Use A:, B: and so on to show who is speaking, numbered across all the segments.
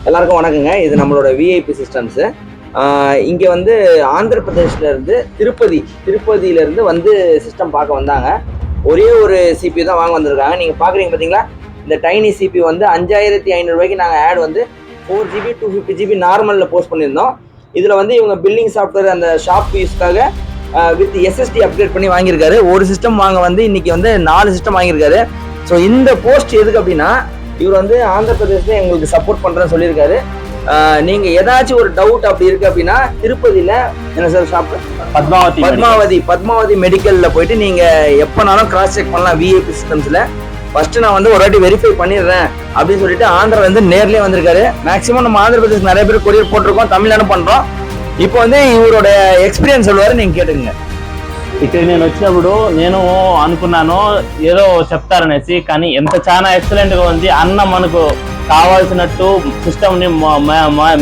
A: எல்லாருக்கும் வணக்கங்க. இது நம்மளோட விஐபி சிஸ்டம்ஸு. இங்கே வந்து ஆந்திர பிரதேஷ்லேருந்து திருப்பதியிலேருந்து வந்து சிஸ்டம் பார்க்க வந்தாங்க. ஒரே ஒரு சிபி தான் வாங்க வந்திருக்காங்க. நீங்கள் பார்க்குறீங்க பார்த்தீங்களா, இந்த டைனி சிபி வந்து 5500 ரூபாய்க்கு நாங்கள் ஆட் வந்து 4GB 250GB நார்மலில் போஸ்ட் பண்ணியிருந்தோம். இதில் வந்து இவங்க பில்லிங் சாஃப்ட்வேர் அந்த ஷாப் யூஸ்க்காக வித் எஸ்எஸ்டி அப்கிரேட் பண்ணி வாங்கியிருக்காரு. ஒரு சிஸ்டம் வாங்க வந்து இன்னைக்கு வந்து 4 சிஸ்டம் வாங்கியிருக்காரு. ஸோ இந்த போஸ்ட் எதுக்கு அப்படின்னா, இவர் வந்து ஆந்திர பிரதேசத்துல எங்களுக்கு சப்போர்ட் பண்றேன்னு சொல்லியிருக்காரு. நீங்க ஏதாச்சும் ஒரு டவுட் அப்படி இருக்கு அப்படின்னா, திருப்பதியில என்ன சார் ஷாப், பத்மாவதி மெடிக்கல்ல போயிட்டு நீங்க எப்பனாலும் கிராஸ் செக் பண்ணலாம். விஐபி சிஸ்டம்ஸ்ல ஃபர்ஸ்ட் நான் வந்து ஒரு வாட்டி வெரிஃபை பண்ணிடுறேன் அப்படின்னு சொல்லிட்டு ஆந்திரா வந்து நேர்லயே வந்திருக்காரு. மேக்சிமம் நம்ம ஆந்திர பிரதேசம் நிறைய பேர் கொரியர் போட்டிருக்கோம், தமிழ்நாடு பண்றோம். இப்போ வந்து இவரோட எక్స్పీరియన్స్ சொல்லுவாரு, நீங்க கேட்டுங்க.
B: ఇక్కడ నేను వచ్చినప్పుడు నేను అనుకున్నాను ఏదో చెప్తారనేసి, కానీ ఎంత చాలా ఎక్సలెంట్ గా ఉంది. అన్న మనకు కావాల్సినట్టు సిస్టమ్ ని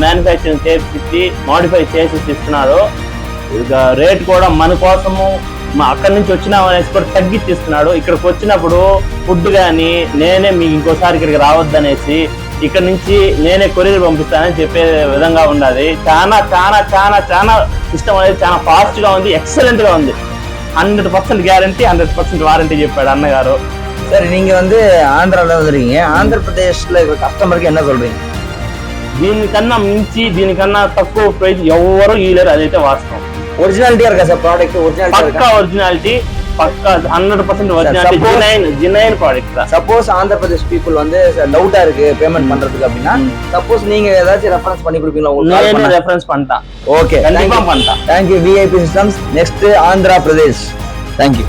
B: మ్యానుఫ్యాక్చరింగ్ చేసి మోడిఫై చేసి ఇస్తున్నారు. రేట్ కూడా మన కోసము అక్కడి నుంచి వచ్చిన అనేసి కూడా తగ్గించిస్తున్నాడు. ఇక్కడికి వచ్చినప్పుడు ఫుడ్ కానీ నేనే మీకు ఇంకోసారి ఇక్కడికి రావద్దనేసి ఇక్కడ నుంచి నేనే కొరియర్ పంపిస్తానని చెప్పే విధంగా ఉన్నది. చాలా చాలా చాలా చాలా సిస్టమ్ అనేది చాలా ఫాస్ట్ గా ఉంది, ఎక్సలెంట్ గా ఉంది. 100% గ్యారంటీ, 100% వారంటీ చెప్పాడు అన్నగారు.
A: சரி, நீங்க வந்து ஆந்திரால வந்துருக்கீங்க. ஆந்திர பிரதேஷ்ல இருக்கிற கஸ்டமருக்கு என்ன சொல்றீங்க?
B: దీనికన్నా మించి దీనికన్నా తక్కువ ప్రైస్ ఎవరు ఇవ్వలేరు, అదైతే వాస్తవం.
A: ఒరిజినాలిటీ இருக்கா சார் ப்ராடக்ட்?
B: పక్కా ఒరిజినాలిటీ, పక్కా 100% originality, genuine product.
A: Suppose Andhra Pradesh people வந்து டவுட்டா இருக்கு பேமெண்ட் பண்றதுக்கு அப்படின்னா, சப்போஸ் நீங்க ஏதாச்சும் ரெஃபரன்ஸ் பண்ணி கொடுப்பீங்களா?
B: నేను రెఫరెన్స్ పంటా.
A: ఓకే,
B: கண்டிப்பா పంటా.
A: Thank you VIP systems. Next Andhra Pradesh. Thank you.